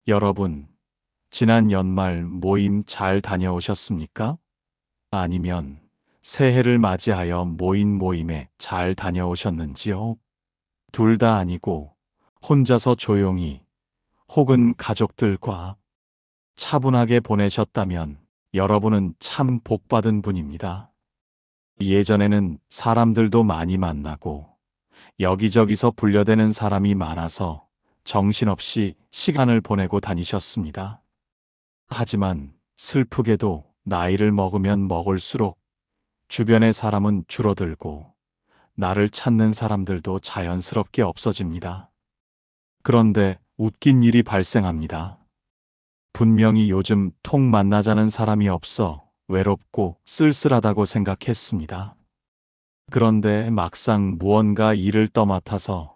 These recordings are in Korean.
여러분, 지난 연말 모임 잘 다녀오셨습니까? 아니면 새해를 맞이하여 모임에 잘 다녀오셨는지요? 둘 다 아니고 혼자서 조용히 혹은 가족들과 차분하게 보내셨다면 여러분은 참 복받은 분입니다. 예전에는 사람들도 많이 만나고 여기저기서 불려대는 사람이 많아서 정신없이 시간을 보내고 다니셨습니다. 하지만 슬프게도 나이를 먹으면 먹을수록 주변의 사람은 줄어들고 나를 찾는 사람들도 자연스럽게 없어집니다. 그런데 웃긴 일이 발생합니다. 분명히 요즘 통 만나자는 사람이 없어 외롭고 쓸쓸하다고 생각했습니다. 그런데 막상 무언가 일을 떠맡아서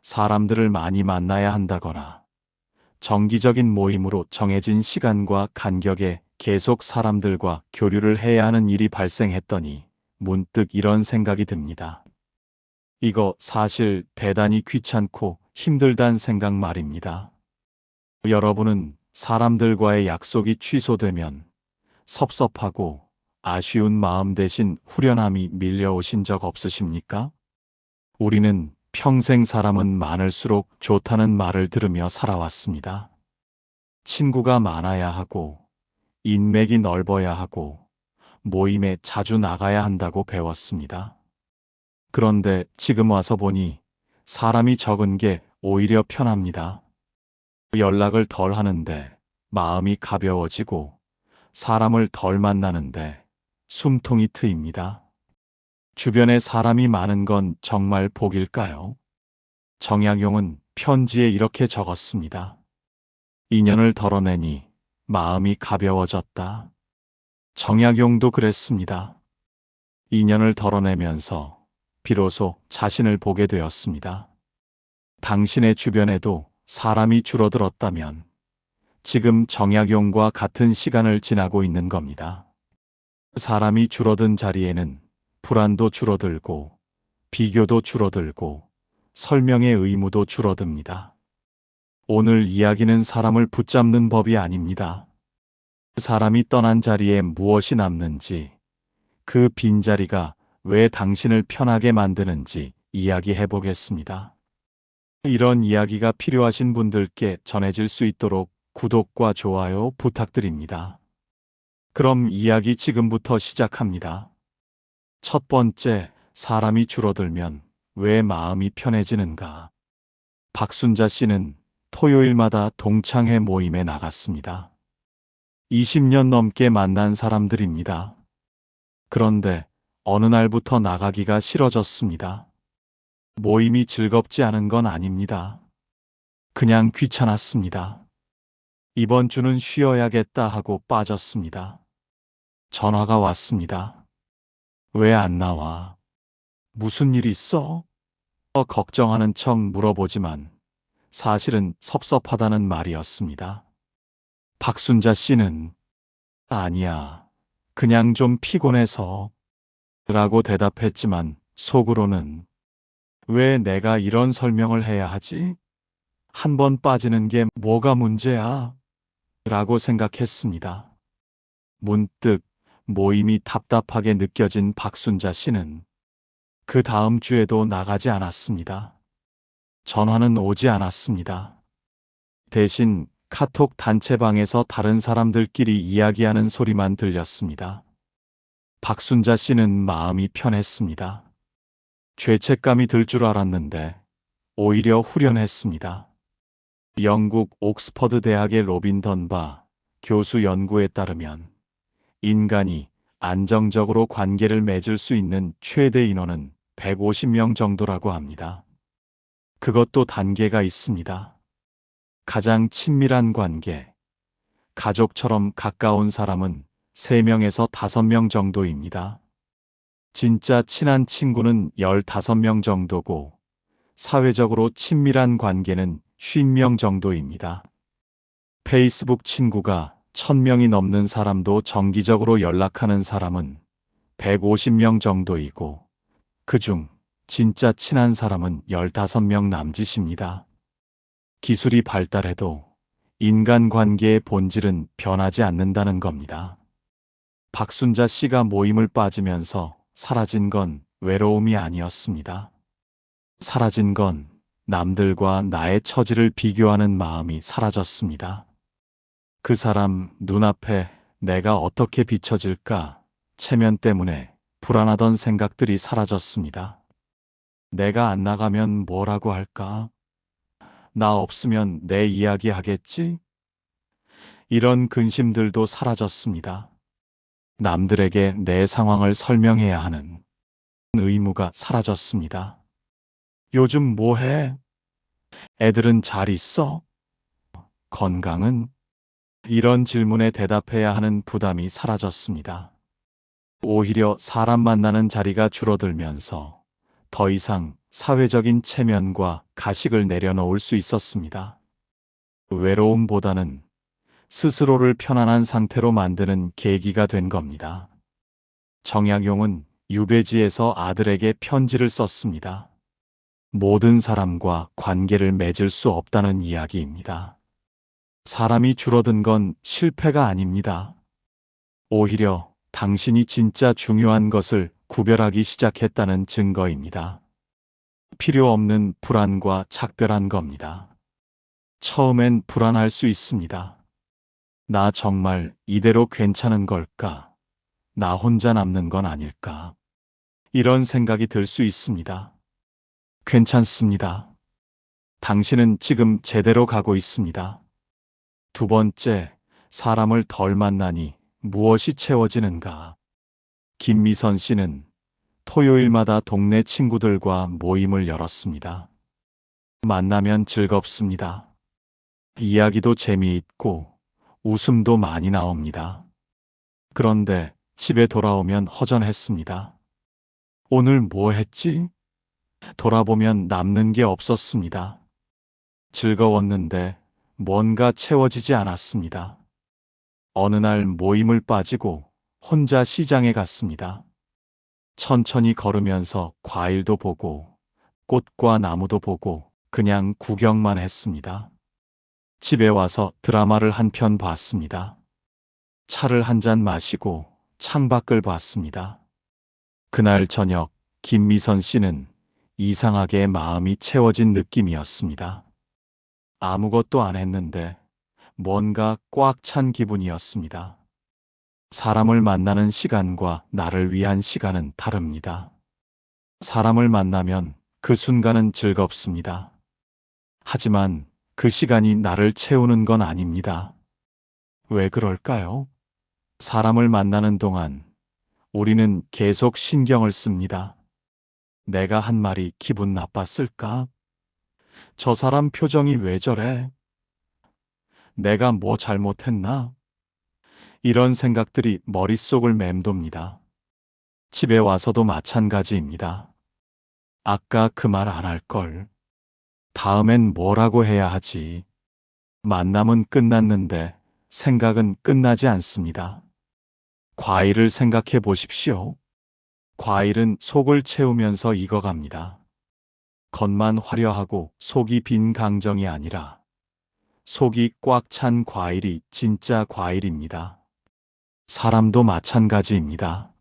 사람들을 많이 만나야 한다거나 정기적인 모임으로 정해진 시간과 간격에 계속 사람들과 교류를 해야 하는 일이 발생했더니 문득 이런 생각이 듭니다. 이거 사실 대단히 귀찮고 힘들단 생각 말입니다. 여러분은 사람들과의 약속이 취소되면 섭섭하고 아쉬운 마음 대신 후련함이 밀려오신 적 없으십니까? 우리는 평생 사람은 많을수록 좋다는 말을 들으며 살아왔습니다. 친구가 많아야 하고, 인맥이 넓어야 하고, 모임에 자주 나가야 한다고 배웠습니다. 그런데 지금 와서 보니 사람이 적은 게 오히려 편합니다. 연락을 덜 하는데 마음이 가벼워지고 사람을 덜 만나는데 숨통이 트입니다. 주변에 사람이 많은 건 정말 복일까요? 정약용은 편지에 이렇게 적었습니다. 인연을 덜어내니 마음이 가벼워졌다. 정약용도 그랬습니다. 인연을 덜어내면서 비로소 자신을 보게 되었습니다. 당신의 주변에도 사람이 줄어들었다면 지금 정약용과 같은 시간을 지나고 있는 겁니다. 사람이 줄어든 자리에는 불안도 줄어들고 비교도 줄어들고 설명의 의무도 줄어듭니다. 오늘 이야기는 사람을 붙잡는 법이 아닙니다. 사람이 떠난 자리에 무엇이 남는지, 그 빈자리가 왜 당신을 편하게 만드는지 이야기해 보겠습니다. 이런 이야기가 필요하신 분들께 전해질 수 있도록 구독과 좋아요 부탁드립니다. 그럼 이야기 지금부터 시작합니다. 첫 번째, 사람이 줄어들면 왜 마음이 편해지는가? 박순자 씨는 토요일마다 동창회 모임에 나갔습니다. 20년 넘게 만난 사람들입니다. 그런데 어느 날부터 나가기가 싫어졌습니다. 모임이 즐겁지 않은 건 아닙니다. 그냥 귀찮았습니다. 이번 주는 쉬어야겠다 하고 빠졌습니다. 전화가 왔습니다. 왜 안 나와? 무슨 일 있어? 걱정하는 척 물어보지만 사실은 섭섭하다는 말이었습니다. 박순자 씨는 아니야, 그냥 좀 피곤해서 라고 대답했지만 속으로는 왜 내가 이런 설명을 해야 하지? 한 번 빠지는 게 뭐가 문제야? 라고 생각했습니다. 문득 모임이 답답하게 느껴진 박순자 씨는 그 다음 주에도 나가지 않았습니다. 전화는 오지 않았습니다. 대신 카톡 단체방에서 다른 사람들끼리 이야기하는 소리만 들렸습니다. 박순자 씨는 마음이 편했습니다. 죄책감이 들 줄 알았는데 오히려 후련했습니다. 영국 옥스퍼드 대학의 로빈 던바 교수 연구에 따르면 인간이 안정적으로 관계를 맺을 수 있는 최대 인원은 150명 정도라고 합니다. 그것도 단계가 있습니다. 가장 친밀한 관계, 가족처럼 가까운 사람은 3명에서 5명 정도입니다. 진짜 친한 친구는 15명 정도고 사회적으로 친밀한 관계는 50명 정도입니다. 페이스북 친구가 1000명이 넘는 사람도 정기적으로 연락하는 사람은 150명 정도이고 그중 진짜 친한 사람은 15명 남짓입니다. 기술이 발달해도 인간관계의 본질은 변하지 않는다는 겁니다. 박순자 씨가 모임을 빠지면서 사라진 건 외로움이 아니었습니다. 사라진 건 남들과 나의 처지를 비교하는 마음이 사라졌습니다. 그 사람 눈앞에 내가 어떻게 비춰질까 체면 때문에 불안하던 생각들이 사라졌습니다. 내가 안 나가면 뭐라고 할까? 나 없으면 내 이야기 하겠지? 이런 근심들도 사라졌습니다. 남들에게 내 상황을 설명해야 하는 의무가 사라졌습니다. 요즘 뭐 해? 애들은 잘 있어? 건강은? 이런 질문에 대답해야 하는 부담이 사라졌습니다. 오히려 사람 만나는 자리가 줄어들면서 더 이상 사회적인 체면과 가식을 내려놓을 수 있었습니다. 외로움보다는 스스로를 편안한 상태로 만드는 계기가 된 겁니다. 정약용은 유배지에서 아들에게 편지를 썼습니다. 모든 사람과 관계를 맺을 수 없다는 이야기입니다. 사람이 줄어든 건 실패가 아닙니다. 오히려 당신이 진짜 중요한 것을 구별하기 시작했다는 증거입니다. 필요 없는 불안과 작별한 겁니다. 처음엔 불안할 수 있습니다. 나 정말 이대로 괜찮은 걸까? 나 혼자 남는 건 아닐까? 이런 생각이 들 수 있습니다. 괜찮습니다. 당신은 지금 제대로 가고 있습니다. 두 번째, 사람을 덜 만나니 무엇이 채워지는가? 김미선 씨는 토요일마다 동네 친구들과 모임을 열었습니다. 만나면 즐겁습니다. 이야기도 재미있고 웃음도 많이 나옵니다. 그런데 집에 돌아오면 허전했습니다. 오늘 뭐 했지? 돌아보면 남는 게 없었습니다. 즐거웠는데 뭔가 채워지지 않았습니다. 어느 날 모임을 빠지고 혼자 시장에 갔습니다. 천천히 걸으면서 과일도 보고 꽃과 나무도 보고 그냥 구경만 했습니다. 집에 와서 드라마를 한 편 봤습니다. 차를 한 잔 마시고 창밖을 봤습니다. 그날 저녁 김미선 씨는 이상하게 마음이 채워진 느낌이었습니다. 아무것도 안 했는데 뭔가 꽉 찬 기분이었습니다. 사람을 만나는 시간과 나를 위한 시간은 다릅니다. 사람을 만나면 그 순간은 즐겁습니다. 하지만 그 시간이 나를 채우는 건 아닙니다. 왜 그럴까요? 사람을 만나는 동안 우리는 계속 신경을 씁니다. 내가 한 말이 기분 나빴을까? 저 사람 표정이 왜 저래? 내가 뭐 잘못했나? 이런 생각들이 머릿속을 맴돕니다. 집에 와서도 마찬가지입니다. 아까 그 말 안 할 걸. 다음엔 뭐라고 해야 하지? 만남은 끝났는데 생각은 끝나지 않습니다. 과일을 생각해 보십시오. 과일은 속을 채우면서 익어갑니다. 겉만 화려하고 속이 빈 강정이 아니라 속이 꽉 찬 과일이 진짜 과일입니다. 사람도 마찬가지입니다.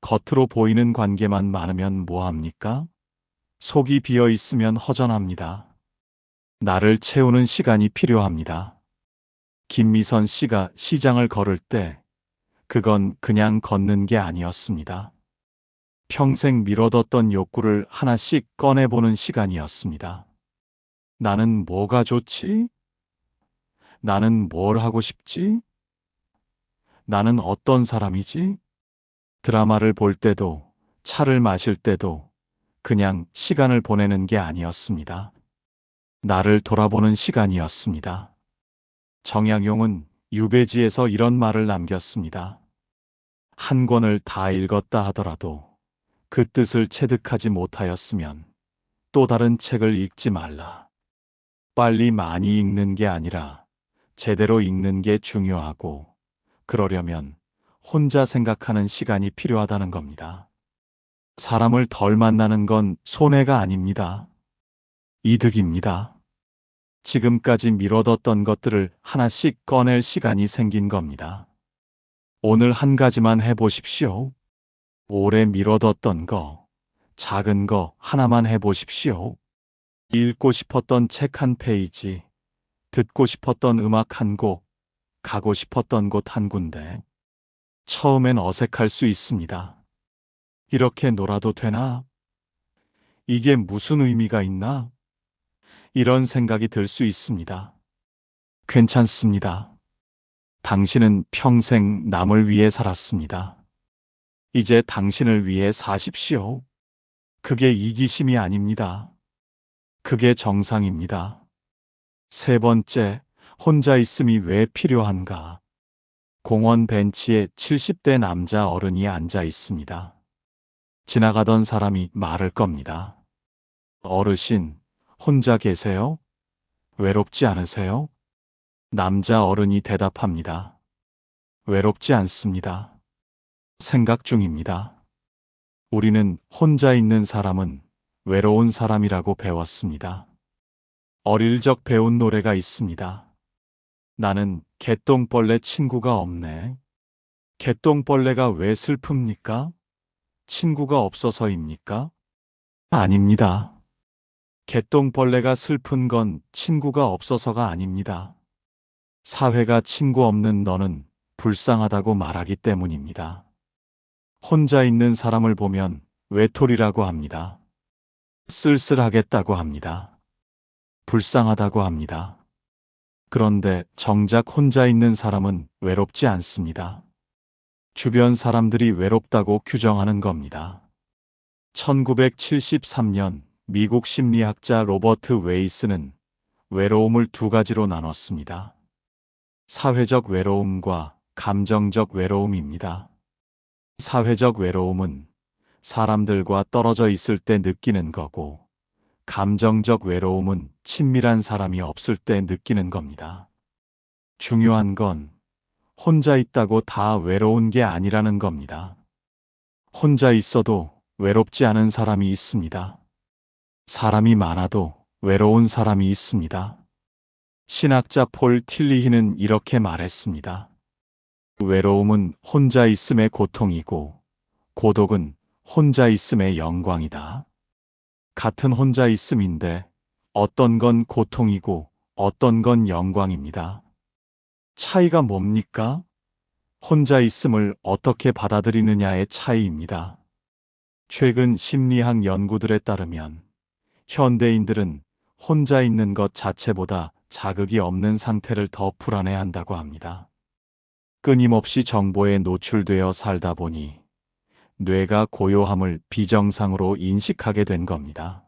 겉으로 보이는 관계만 많으면 뭐합니까? 속이 비어 있으면 허전합니다. 나를 채우는 시간이 필요합니다. 김미선 씨가 시장을 걸을 때 그건 그냥 걷는 게 아니었습니다. 평생 미뤄뒀던 욕구를 하나씩 꺼내보는 시간이었습니다. 나는 뭐가 좋지? 나는 뭘 하고 싶지? 나는 어떤 사람이지? 드라마를 볼 때도 차를 마실 때도 그냥 시간을 보내는 게 아니었습니다. 나를 돌아보는 시간이었습니다. 정약용은 유배지에서 이런 말을 남겼습니다. 한 권을 다 읽었다 하더라도 그 뜻을 체득하지 못하였으면 또 다른 책을 읽지 말라. 빨리 많이 읽는 게 아니라 제대로 읽는 게 중요하고 그러려면 혼자 생각하는 시간이 필요하다는 겁니다. 사람을 덜 만나는 건 손해가 아닙니다. 이득입니다. 지금까지 미뤄뒀던 것들을 하나씩 꺼낼 시간이 생긴 겁니다. 오늘 한 가지만 해보십시오. 오래 미뤄뒀던 거, 작은 거 하나만 해보십시오. 읽고 싶었던 책 한 페이지, 듣고 싶었던 음악 한 곡, 가고 싶었던 곳 한 군데. 처음엔 어색할 수 있습니다. 이렇게 놀아도 되나? 이게 무슨 의미가 있나? 이런 생각이 들 수 있습니다. 괜찮습니다. 당신은 평생 남을 위해 살았습니다. 이제 당신을 위해 사십시오. 그게 이기심이 아닙니다. 그게 정상입니다. 세 번째, 혼자 있음이 왜 필요한가? 공원 벤치에 70대 남자 어른이 앉아 있습니다. 지나가던 사람이 말할 겁니다. 어르신, 혼자 계세요? 외롭지 않으세요? 남자 어른이 대답합니다. 외롭지 않습니다. 생각 중입니다. 우리는 혼자 있는 사람은 외로운 사람이라고 배웠습니다. 어릴 적 배운 노래가 있습니다. 나는 개똥벌레 친구가 없네. 개똥벌레가 왜 슬픕니까? 친구가 없어서입니까? 아닙니다. 개똥벌레가 슬픈 건 친구가 없어서가 아닙니다. 사회가 친구 없는 너는 불쌍하다고 말하기 때문입니다. 혼자 있는 사람을 보면 외톨이라고 합니다. 쓸쓸하겠다고 합니다. 불쌍하다고 합니다. 그런데 정작 혼자 있는 사람은 외롭지 않습니다. 주변 사람들이 외롭다고 규정하는 겁니다. 1973년 미국 심리학자 로버트 웨이스는 외로움을 두 가지로 나눴습니다. 사회적 외로움과 감정적 외로움입니다. 사회적 외로움은 사람들과 떨어져 있을 때 느끼는 거고, 감정적 외로움은 친밀한 사람이 없을 때 느끼는 겁니다. 중요한 건 혼자 있다고 다 외로운 게 아니라는 겁니다. 혼자 있어도 외롭지 않은 사람이 있습니다. 사람이 많아도 외로운 사람이 있습니다. 신학자 폴 틸리히는 이렇게 말했습니다. 외로움은 혼자 있음의 고통이고, 고독은 혼자 있음의 영광이다. 같은 혼자 있음인데 어떤 건 고통이고 어떤 건 영광입니다. 차이가 뭡니까? 혼자 있음을 어떻게 받아들이느냐의 차이입니다. 최근 심리학 연구들에 따르면 현대인들은 혼자 있는 것 자체보다 자극이 없는 상태를 더 불안해한다고 합니다. 끊임없이 정보에 노출되어 살다 보니 뇌가 고요함을 비정상으로 인식하게 된 겁니다.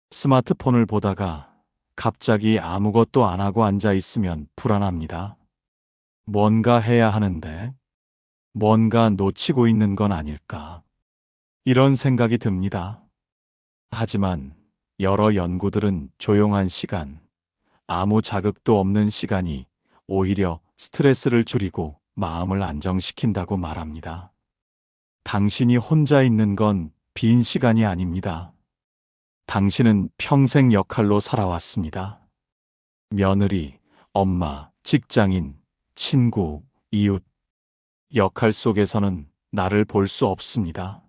스마트폰을 보다가 갑자기 아무것도 안 하고 앉아 있으면 불안합니다. 뭔가 해야 하는데 뭔가 놓치고 있는 건 아닐까? 이런 생각이 듭니다. 하지만 여러 연구들은 조용한 시간, 아무 자극도 없는 시간이 오히려 스트레스를 줄이고 마음을 안정시킨다고 말합니다. 당신이 혼자 있는 건 빈 시간이 아닙니다. 당신은 평생 역할로 살아왔습니다. 며느리, 엄마, 직장인, 친구, 이웃. 역할 속에서는 나를 볼 수 없습니다.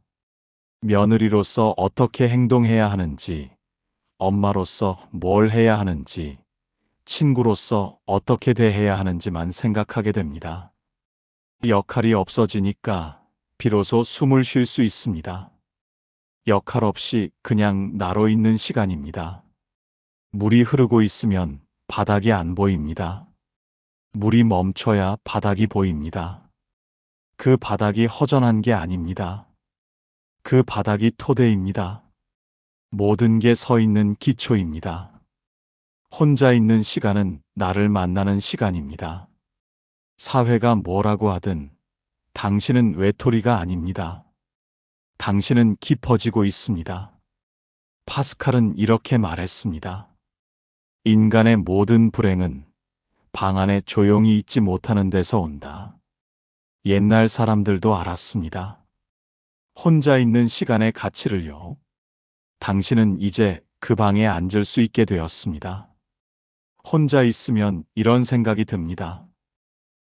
며느리로서 어떻게 행동해야 하는지, 엄마로서 뭘 해야 하는지, 친구로서 어떻게 대해야 하는지만 생각하게 됩니다. 역할이 없어지니까 비로소 숨을 쉴 수 있습니다. 역할 없이 그냥 나로 있는 시간입니다. 물이 흐르고 있으면 바닥이 안 보입니다. 물이 멈춰야 바닥이 보입니다. 그 바닥이 허전한 게 아닙니다. 그 바닥이 토대입니다. 모든 게 서 있는 기초입니다. 혼자 있는 시간은 나를 만나는 시간입니다. 사회가 뭐라고 하든 당신은 외톨이가 아닙니다. 당신은 깊어지고 있습니다. 파스칼은 이렇게 말했습니다. 인간의 모든 불행은 방 안에 조용히 있지 못하는 데서 온다. 옛날 사람들도 알았습니다. 혼자 있는 시간의 가치를요. 당신은 이제 그 방에 앉을 수 있게 되었습니다. 혼자 있으면 이런 생각이 듭니다.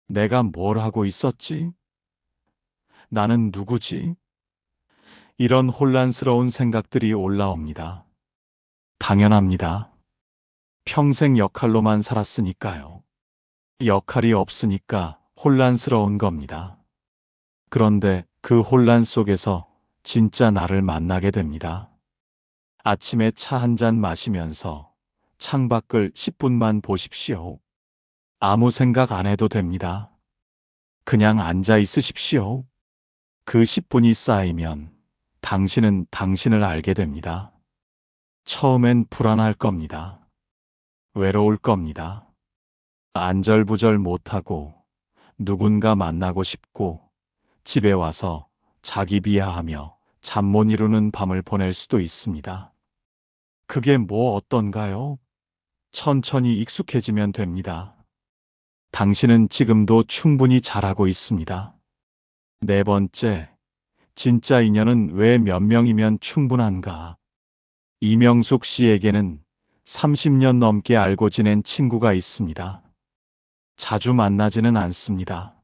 내가 뭘 하고 있었지? 나는 누구지? 이런 혼란스러운 생각들이 올라옵니다. 당연합니다. 평생 역할로만 살았으니까요. 역할이 없으니까 혼란스러운 겁니다. 그런데 그 혼란 속에서 진짜 나를 만나게 됩니다. 아침에 차 한 잔 마시면서 창밖을 10분만 보십시오. 아무 생각 안 해도 됩니다. 그냥 앉아 있으십시오. 그 10분이 쌓이면 당신은 당신을 알게 됩니다. 처음엔 불안할 겁니다. 외로울 겁니다. 안절부절 못하고 누군가 만나고 싶고 집에 와서 자기 비하하며 잠 못 이루는 밤을 보낼 수도 있습니다. 그게 뭐 어떤가요? 천천히 익숙해지면 됩니다. 당신은 지금도 충분히 잘하고 있습니다. 네 번째, 진짜 인연은 왜 몇 명이면 충분한가? 이명숙 씨에게는 30년 넘게 알고 지낸 친구가 있습니다. 자주 만나지는 않습니다.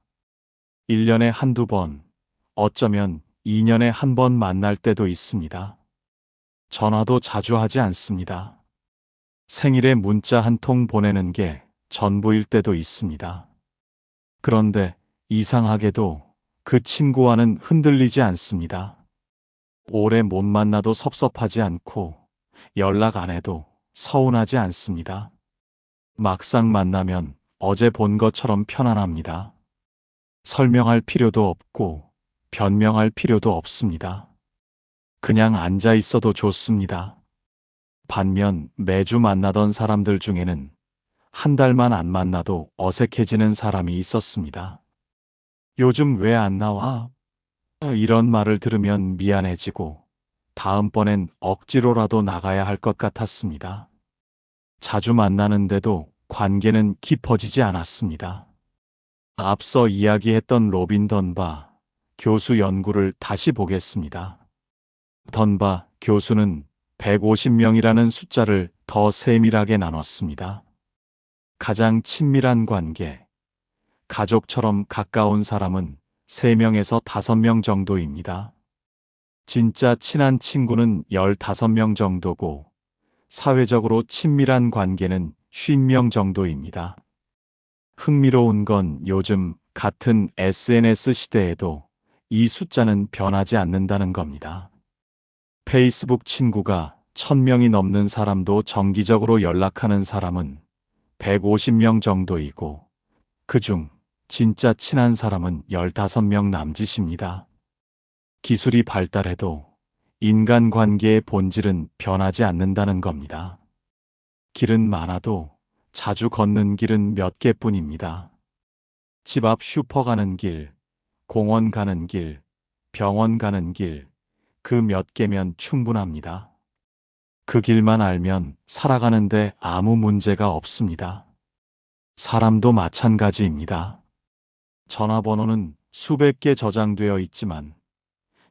1년에 한두 번, 어쩌면 2년에 한 번 만날 때도 있습니다. 전화도 자주 하지 않습니다. 생일에 문자 한 통 보내는 게 전부일 때도 있습니다. 그런데 이상하게도 그 친구와는 흔들리지 않습니다. 오래 못 만나도 섭섭하지 않고 연락 안 해도 서운하지 않습니다. 막상 만나면 어제 본 것처럼 편안합니다. 설명할 필요도 없고 변명할 필요도 없습니다. 그냥 앉아 있어도 좋습니다. 반면 매주 만나던 사람들 중에는 한 달만 안 만나도 어색해지는 사람이 있었습니다. 요즘 왜 안 나와? 이런 말을 들으면 미안해지고 다음번엔 억지로라도 나가야 할 것 같았습니다. 자주 만나는데도 관계는 깊어지지 않았습니다. 앞서 이야기했던 로빈 던바 교수 연구를 다시 보겠습니다. 던바 교수는 150명이라는 숫자를 더 세밀하게 나눴습니다. 가장 친밀한 관계, 가족처럼 가까운 사람은 3명에서 5명 정도입니다. 진짜 친한 친구는 15명 정도고 사회적으로 친밀한 관계는 50명 정도입니다. 흥미로운 건 요즘 같은 SNS 시대에도 이 숫자는 변하지 않는다는 겁니다. 페이스북 친구가 1000명이 넘는 사람도 정기적으로 연락하는 사람은 150명 정도이고 그중 진짜 친한 사람은 15명 남짓입니다. 기술이 발달해도 인간관계의 본질은 변하지 않는다는 겁니다. 길은 많아도 자주 걷는 길은 몇 개뿐입니다. 집 앞 슈퍼 가는 길, 공원 가는 길, 병원 가는 길, 그 몇 개면 충분합니다. 그 길만 알면 살아가는데 아무 문제가 없습니다. 사람도 마찬가지입니다. 전화번호는 수백 개 저장되어 있지만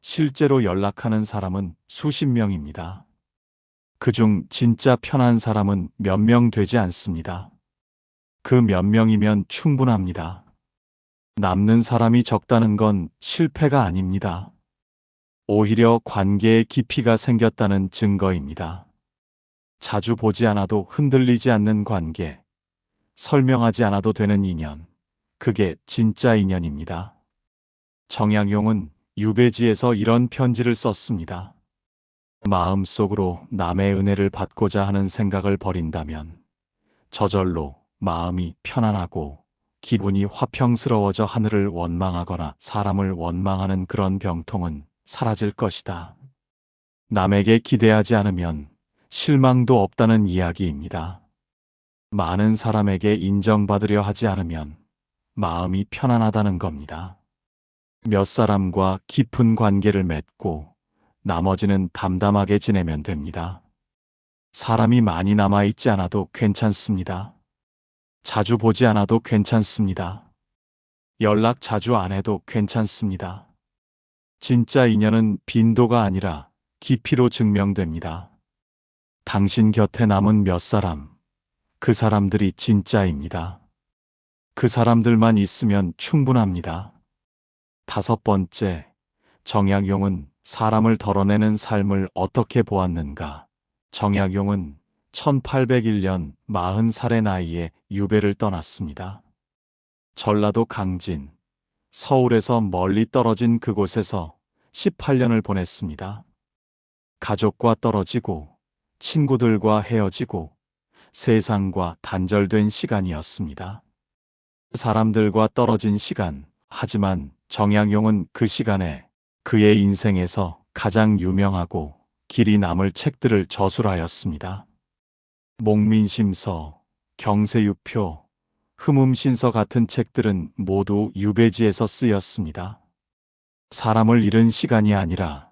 실제로 연락하는 사람은 수십 명입니다. 그중 진짜 편한 사람은 몇 명 되지 않습니다. 그 몇 명이면 충분합니다. 남는 사람이 적다는 건 실패가 아닙니다. 오히려 관계의 깊이가 생겼다는 증거입니다. 자주 보지 않아도 흔들리지 않는 관계, 설명하지 않아도 되는 인연, 그게 진짜 인연입니다. 정약용은 유배지에서 이런 편지를 썼습니다. 마음속으로 남의 은혜를 받고자 하는 생각을 버린다면 저절로 마음이 편안하고 기분이 화평스러워져 하늘을 원망하거나 사람을 원망하는 그런 병통은 사라질 것이다. 남에게 기대하지 않으면 실망도 없다는 이야기입니다. 많은 사람에게 인정받으려 하지 않으면 마음이 편안하다는 겁니다. 몇 사람과 깊은 관계를 맺고 나머지는 담담하게 지내면 됩니다. 사람이 많이 남아있지 않아도 괜찮습니다. 자주 보지 않아도 괜찮습니다. 연락 자주 안 해도 괜찮습니다. 진짜 인연은 빈도가 아니라 깊이로 증명됩니다. 당신 곁에 남은 몇 사람, 그 사람들이 진짜입니다. 그 사람들만 있으면 충분합니다. 5번째, 정약용은 사람을 덜어내는 삶을 어떻게 보았는가? 정약용은 1801년 40살의 나이에 유배를 떠났습니다. 전라도 강진, 서울에서 멀리 떨어진 그곳에서 18년을 보냈습니다. 가족과 떨어지고 친구들과 헤어지고 세상과 단절된 시간이었습니다. 사람들과 떨어진 시간, 하지만 정약용은 그 시간에 그의 인생에서 가장 유명하고 길이 남을 책들을 저술하였습니다. 목민심서, 경세유표, 흠음신서 같은 책들은 모두 유배지에서 쓰였습니다. 사람을 잃은 시간이 아니라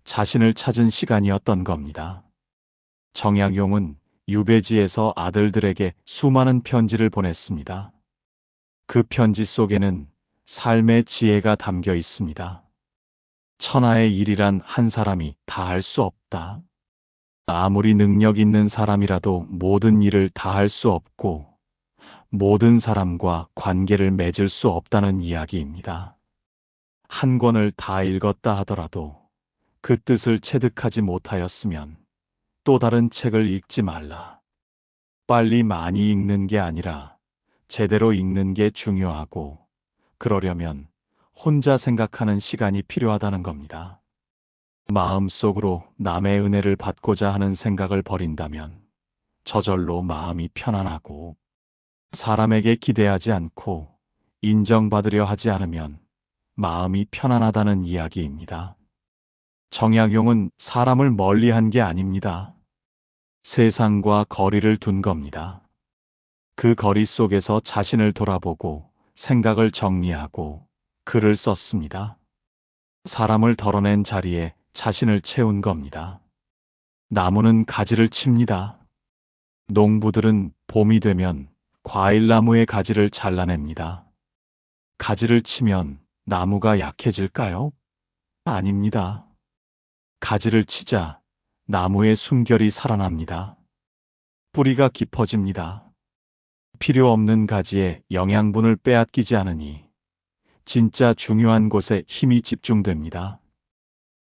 자신을 찾은 시간이었던 겁니다. 정약용은 유배지에서 아들들에게 수많은 편지를 보냈습니다. 그 편지 속에는 삶의 지혜가 담겨 있습니다. 천하의 일이란 한 사람이 다 할 수 없다. 아무리 능력 있는 사람이라도 모든 일을 다 할 수 없고 모든 사람과 관계를 맺을 수 없다는 이야기입니다. 한 권을 다 읽었다 하더라도 그 뜻을 체득하지 못하였으면 또 다른 책을 읽지 말라. 빨리 많이 읽는 게 아니라 제대로 읽는 게 중요하고 그러려면 혼자 생각하는 시간이 필요하다는 겁니다. 마음속으로 남의 은혜를 받고자 하는 생각을 버린다면 저절로 마음이 편안하고 사람에게 기대하지 않고 인정받으려 하지 않으면 마음이 편안하다는 이야기입니다. 정약용은 사람을 멀리한 게 아닙니다. 세상과 거리를 둔 겁니다. 그 거리 속에서 자신을 돌아보고 생각을 정리하고 글을 썼습니다. 사람을 덜어낸 자리에 자신을 채운 겁니다. 나무는 가지를 칩니다. 농부들은 봄이 되면 과일나무의 가지를 잘라냅니다. 가지를 치면 나무가 약해질까요? 아닙니다. 가지를 치자 나무의 순결이 살아납니다. 뿌리가 깊어집니다. 필요 없는 가지에 영양분을 빼앗기지 않으니 진짜 중요한 곳에 힘이 집중됩니다.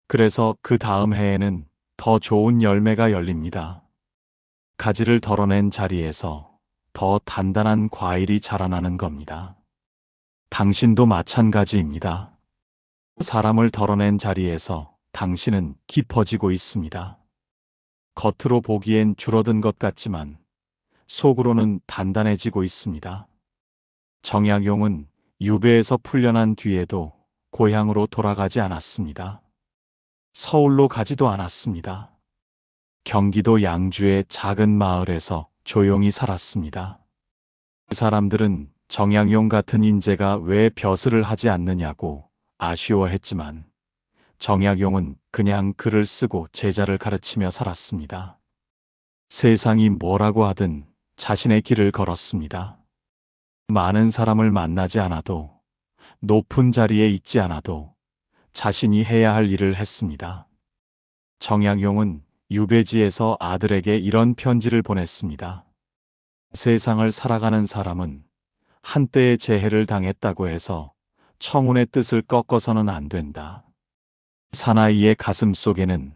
그래서 그 다음 해에는 더 좋은 열매가 열립니다. 가지를 덜어낸 자리에서 더 단단한 과일이 자라나는 겁니다. 당신도 마찬가지입니다. 사람을 덜어낸 자리에서 당신은 깊어지고 있습니다. 겉으로 보기엔 줄어든 것 같지만 속으로는 단단해지고 있습니다. 정약용은 유배에서 풀려난 뒤에도 고향으로 돌아가지 않았습니다. 서울로 가지도 않았습니다. 경기도 양주의 작은 마을에서 조용히 살았습니다. 사람들은 정약용 같은 인재가 왜 벼슬을 하지 않느냐고 아쉬워했지만 정약용은 그냥 글을 쓰고 제자를 가르치며 살았습니다. 세상이 뭐라고 하든 자신의 길을 걸었습니다. 많은 사람을 만나지 않아도 높은 자리에 있지 않아도 자신이 해야 할 일을 했습니다. 정약용은 유배지에서 아들에게 이런 편지를 보냈습니다. 세상을 살아가는 사람은 한때의 재해를 당했다고 해서 청운의 뜻을 꺾어서는 안 된다. 사나이의 가슴 속에는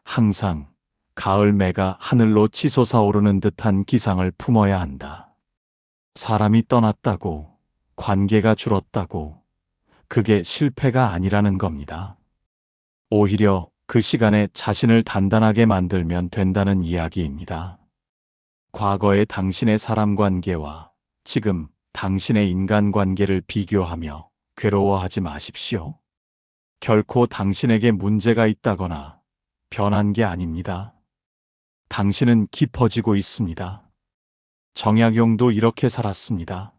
항상 가을매가 하늘로 치솟아 오르는 듯한 기상을 품어야 한다. 사람이 떠났다고, 관계가 줄었다고, 그게 실패가 아니라는 겁니다. 오히려 그 시간에 자신을 단단하게 만들면 된다는 이야기입니다. 과거의 당신의 사람 관계와 지금 당신의 인간 관계를 비교하며 괴로워하지 마십시오. 결코 당신에게 문제가 있다거나 변한 게 아닙니다. 당신은 깊어지고 있습니다. 정약용도 이렇게 살았습니다.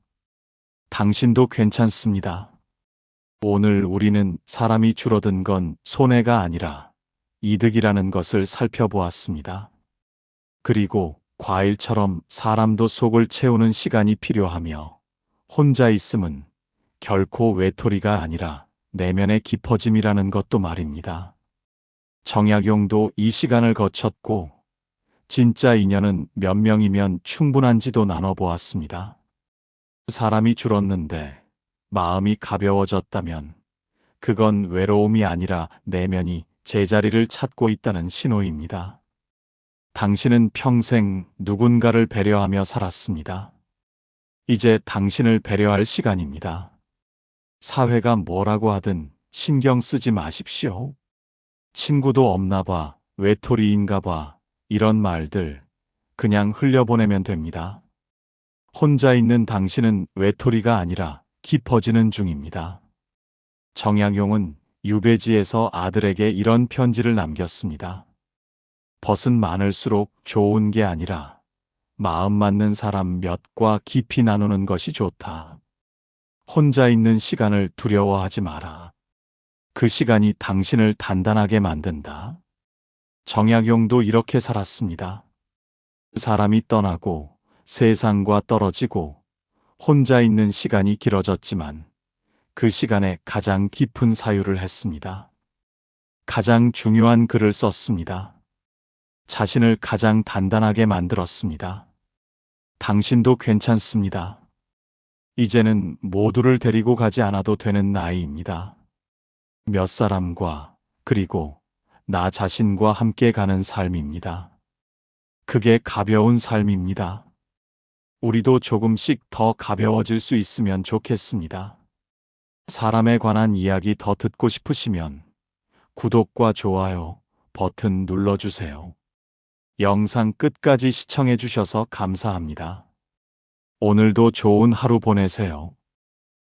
당신도 괜찮습니다. 오늘 우리는 사람이 줄어든 건 손해가 아니라 이득이라는 것을 살펴보았습니다. 그리고 과일처럼 사람도 속을 채우는 시간이 필요하며 혼자 있음은 결코 외톨이가 아니라 내면의 깊어짐이라는 것도 말입니다. 정약용도 이 시간을 거쳤고 진짜 인연은 몇 명이면 충분한지도 나눠보았습니다. 사람이 줄었는데 마음이 가벼워졌다면 그건 외로움이 아니라 내면이 제자리를 찾고 있다는 신호입니다. 당신은 평생 누군가를 배려하며 살았습니다. 이제 당신을 배려할 시간입니다. 사회가 뭐라고 하든 신경 쓰지 마십시오. 친구도 없나 봐, 외톨이인가 봐, 이런 말들 그냥 흘려보내면 됩니다. 혼자 있는 당신은 외톨이가 아니라 깊어지는 중입니다. 정약용은 유배지에서 아들에게 이런 편지를 남겼습니다. 벗은 많을수록 좋은 게 아니라 마음 맞는 사람 몇과 깊이 나누는 것이 좋다. 혼자 있는 시간을 두려워하지 마라. 그 시간이 당신을 단단하게 만든다. 정약용도 이렇게 살았습니다. 사람이 떠나고 세상과 떨어지고 혼자 있는 시간이 길어졌지만 그 시간에 가장 깊은 사유를 했습니다. 가장 중요한 글을 썼습니다. 자신을 가장 단단하게 만들었습니다. 당신도 괜찮습니다. 이제는 모두를 데리고 가지 않아도 되는 나이입니다. 몇 사람과 그리고 나 자신과 함께 가는 삶입니다. 그게 가벼운 삶입니다. 우리도 조금씩 더 가벼워질 수 있으면 좋겠습니다. 사람에 관한 이야기 더 듣고 싶으시면 구독과 좋아요 버튼 눌러주세요. 영상 끝까지 시청해 주셔서 감사합니다. 오늘도 좋은 하루 보내세요.